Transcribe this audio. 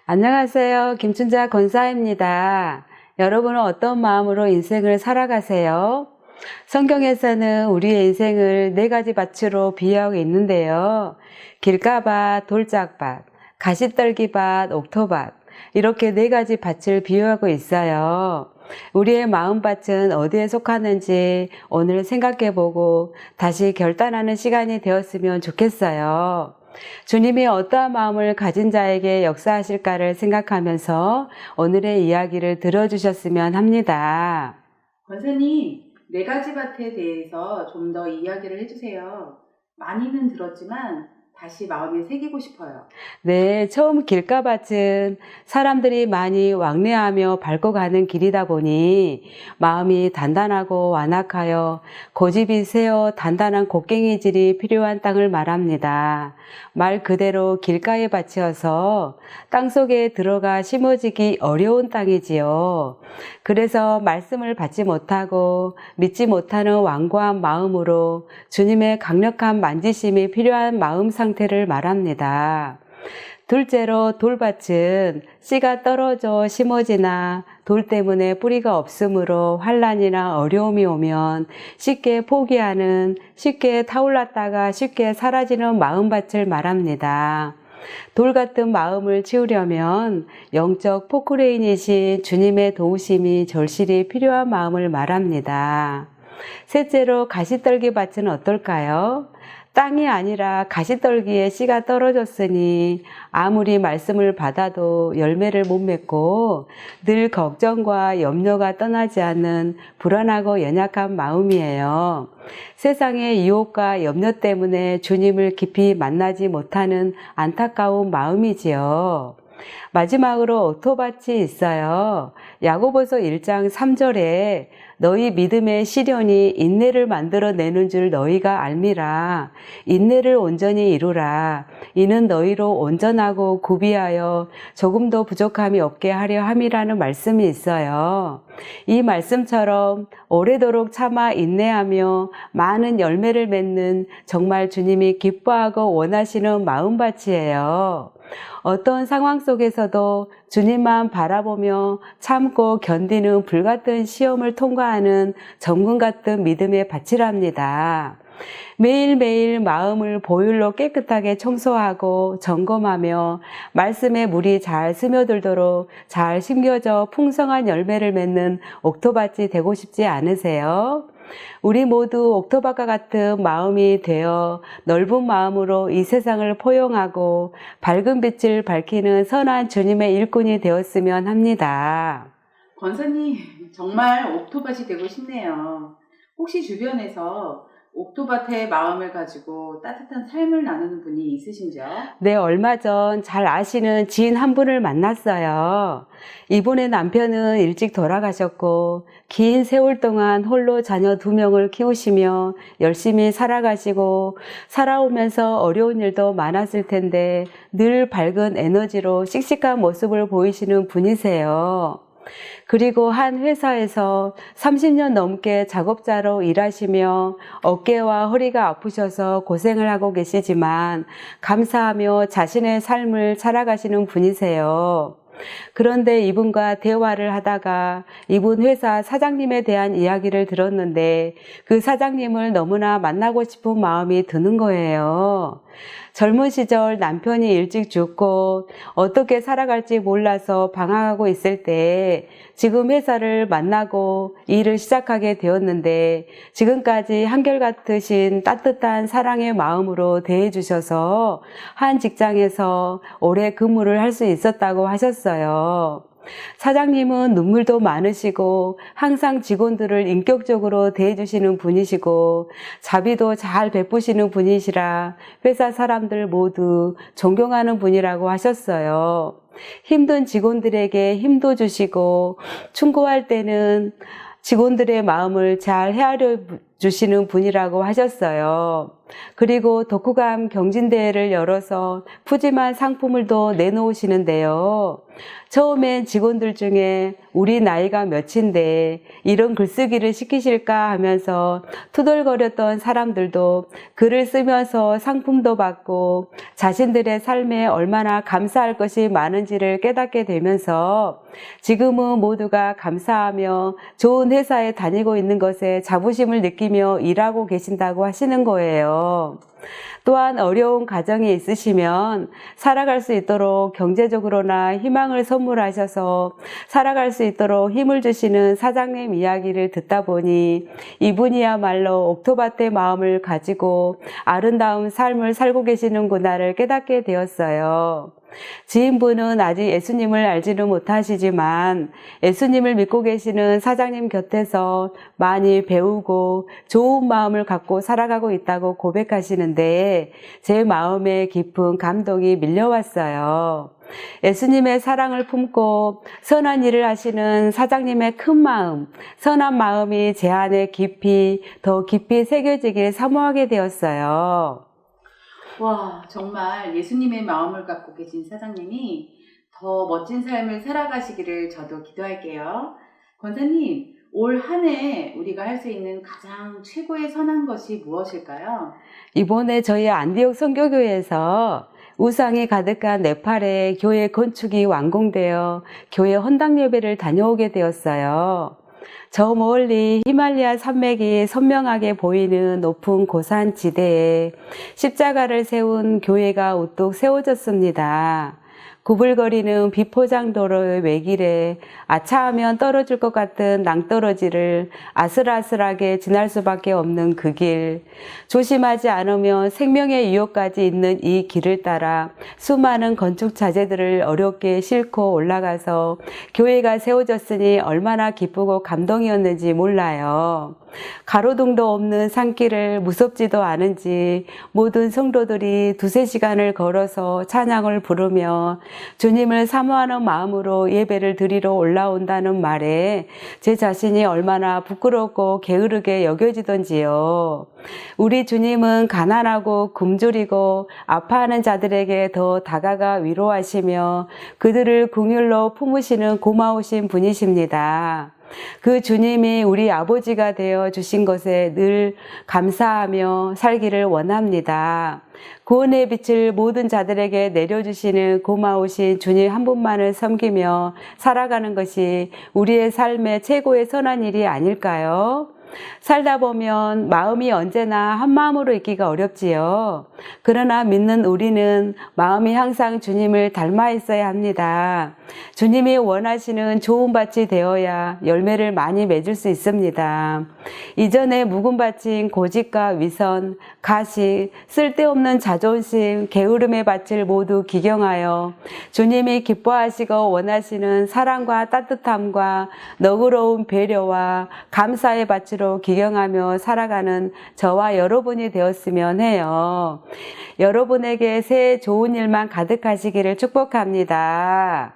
안녕하세요. 김춘자 권사입니다. 여러분은 어떤 마음으로 인생을 살아가세요? 성경에서는 우리의 인생을 4가지 밭으로 비유하고 있는데요. 길가밭, 돌짝밭, 가시떨기밭, 옥토밭 이렇게 4가지 밭을 비유하고 있어요. 우리의 마음밭은 어디에 속하는지 오늘 생각해보고 다시 결단하는 시간이 되었으면 좋겠어요. 주님이 어떠한 마음을 가진 자에게 역사하실까를 생각하면서 오늘의 이야기를 들어주셨으면 합니다. 권사님, 4가지 밭에 대해서 좀 더 이야기를 해주세요. 많이는 들었지만 다시 마음에 새기고 싶어요. 네, 처음 길가밭은 사람들이 많이 왕래하며 밟고 가는 길이다 보니 마음이 단단하고 완악하여 고집이 세어 단단한 곡괭이질이 필요한 땅을 말합니다. 말 그대로 길가의 밭이어서 땅속에 들어가 심어지기 어려운 땅이지요. 그래서 말씀을 받지 못하고 믿지 못하는 완고한 마음으로 주님의 강력한 만지심이 필요한 마음 상태를 말합니다. 둘째로 돌밭은 씨가 떨어져 심어지나 돌 때문에 뿌리가 없으므로 환난이나 어려움이 오면 쉽게 포기하는, 쉽게 타올랐다가 쉽게 사라지는 마음밭을 말합니다. 돌 같은 마음을 치우려면 영적 포크레인이신 주님의 도우심이 절실히 필요한 마음을 말합니다. 셋째로 가시떨기 밭은 어떨까요? 땅이 아니라 가시떨기에 씨가 떨어졌으니 아무리 말씀을 받아도 열매를 못 맺고 늘 걱정과 염려가 떠나지 않는 불안하고 연약한 마음이에요. 세상의 유혹과 염려 때문에 주님을 깊이 만나지 못하는 안타까운 마음이지요. 마지막으로 옥토밭이 있어요. 야고보서 1장 3절에 너희 믿음의 시련이 인내를 만들어내는 줄 너희가 알미라. 인내를 온전히 이루라. 이는 너희로 온전하고 구비하여 조금도 부족함이 없게 하려 함이라는 말씀이 있어요. 이 말씀처럼 오래도록 참아 인내하며 많은 열매를 맺는 정말 주님이 기뻐하고 원하시는 마음밭이에요. 어떤 상황 속에서도 주님만 바라보며 참고 견디는 불같은 시험을 통과하는 정금 같은 믿음의 밭이랍니다. 매일매일 마음을 보혈로 깨끗하게 청소하고 점검하며 말씀의 물이 잘 스며들도록 잘 심겨져 풍성한 열매를 맺는 옥토밭이 되고 싶지 않으세요? 우리 모두 옥토밭과 같은 마음이 되어 넓은 마음으로 이 세상을 포용하고 밝은 빛을 밝히는 선한 주님의 일꾼이 되었으면 합니다. 권사님, 정말 옥토밭이 되고 싶네요. 혹시 주변에서 옥토밭의 마음을 가지고 따뜻한 삶을 나누는 분이 있으신지요? 네, 얼마 전 잘 아시는 지인 한 분을 만났어요. 이분의 남편은 일찍 돌아가셨고 긴 세월 동안 홀로 자녀 2명을 키우시며 열심히 살아가시고 살아오면서 어려운 일도 많았을 텐데 늘 밝은 에너지로 씩씩한 모습을 보이시는 분이세요. 그리고 한 회사에서 30년 넘게 작업자로 일하시며 어깨와 허리가 아프셔서 고생을 하고 계시지만 감사하며 자신의 삶을 살아가시는 분이세요. 그런데 이분과 대화를 하다가 이분 회사 사장님에 대한 이야기를 들었는데 그 사장님을 너무나 만나고 싶은 마음이 드는 거예요. 젊은 시절 남편이 일찍 죽고 어떻게 살아갈지 몰라서 방황하고 있을 때 지금 회사를 만나고 일을 시작하게 되었는데 지금까지 한결같으신 따뜻한 사랑의 마음으로 대해주셔서 한 직장에서 오래 근무를 할 수 있었다고 하셨어요. 사장님은 눈물도 많으시고 항상 직원들을 인격적으로 대해주시는 분이시고 자비도 잘 베푸시는 분이시라 회사 사람들 모두 존경하는 분이라고 하셨어요. 힘든 직원들에게 힘도 주시고 충고할 때는 직원들의 마음을 잘 헤아려 주시는 분이라고 하셨어요. 그리고 독후감 경진대회를 열어서 푸짐한 상품을 또 내놓으시는데요. 처음엔 직원들 중에 우리 나이가 몇인데 이런 글쓰기를 시키실까 하면서 투덜거렸던 사람들도 글을 쓰면서 상품도 받고 자신들의 삶에 얼마나 감사할 것이 많은지를 깨닫게 되면서 지금은 모두가 감사하며 좋은 회사에 다니고 있는 것에 자부심을 느끼며 일하고 계신다고 하시는 거예요. 또한 어려운 가정이 있으시면 살아갈 수 있도록 경제적으로나 희망을 선물하셔서 살아갈 수 있도록 힘을 주시는 사장님 이야기를 듣다 보니 이분이야말로 옥토밭의 마음을 가지고 아름다운 삶을 살고 계시는구나를 깨닫게 되었어요. 지인분은 아직 예수님을 알지는 못하시지만 예수님을 믿고 계시는 사장님 곁에서 많이 배우고 좋은 마음을 갖고 살아가고 있다고 고백하시는데 제 마음에 깊은 감동이 밀려왔어요. 예수님의 사랑을 품고 선한 일을 하시는 사장님의 큰 마음, 선한 마음이 제 안에 더 깊이 새겨지길 사모하게 되었어요. 와, 정말 예수님의 마음을 갖고 계신 사장님이 더 멋진 삶을 살아가시기를 저도 기도할게요. 권사님, 올 한 해 우리가 할 수 있는 가장 최고의 선한 것이 무엇일까요? 이번에 저희 안디옥 선교교회에서 우상이 가득한 네팔에 교회 건축이 완공되어 교회 헌당 예배를 다녀오게 되었어요. 저 멀리 히말리아 산맥이 선명하게 보이는 높은 고산 지대에 십자가를 세운 교회가 우뚝 세워졌습니다. 구불거리는 비포장도로의 외길에 아차하면 떨어질 것 같은 낭떠러지를 아슬아슬하게 지날 수밖에 없는 그 길, 조심하지 않으면 생명의 위협까지 있는 이 길을 따라 수많은 건축 자재들을 어렵게 싣고 올라가서 교회가 세워졌으니 얼마나 기쁘고 감동이었는지 몰라요. 가로등도 없는 산길을 무섭지도 않은지 모든 성도들이 2-3시간을 걸어서 찬양을 부르며 주님을 사모하는 마음으로 예배를 드리러 올라온다는 말에 제 자신이 얼마나 부끄럽고 게으르게 여겨지던지요. 우리 주님은 가난하고 굶주리고 아파하는 자들에게 더 다가가 위로하시며 그들을 긍휼로 품으시는 고마우신 분이십니다. 그 주님이 우리 아버지가 되어 주신 것에 늘 감사하며 살기를 원합니다. 구원의 빛을 모든 자들에게 내려주시는 고마우신 주님 한 분만을 섬기며 살아가는 것이 우리의 삶의 최고의 선한 일이 아닐까요? 살다 보면 마음이 언제나 한 마음으로 있기가 어렵지요. 그러나 믿는 우리는 마음이 항상 주님을 닮아 있어야 합니다. 주님이 원하시는 좋은 밭이 되어야 열매를 많이 맺을 수 있습니다. 이전에 묵은 밭인 고집과 위선, 가식, 쓸데없는 자존심, 게으름의 밭을 모두 기경하여 주님이 기뻐하시고 원하시는 사랑과 따뜻함과 너그러운 배려와 감사의 밭으로 기경하며 살아가는 저와 여러분이 되었으면 해요. 여러분에게 새해 좋은 일만 가득하시기를 축복합니다.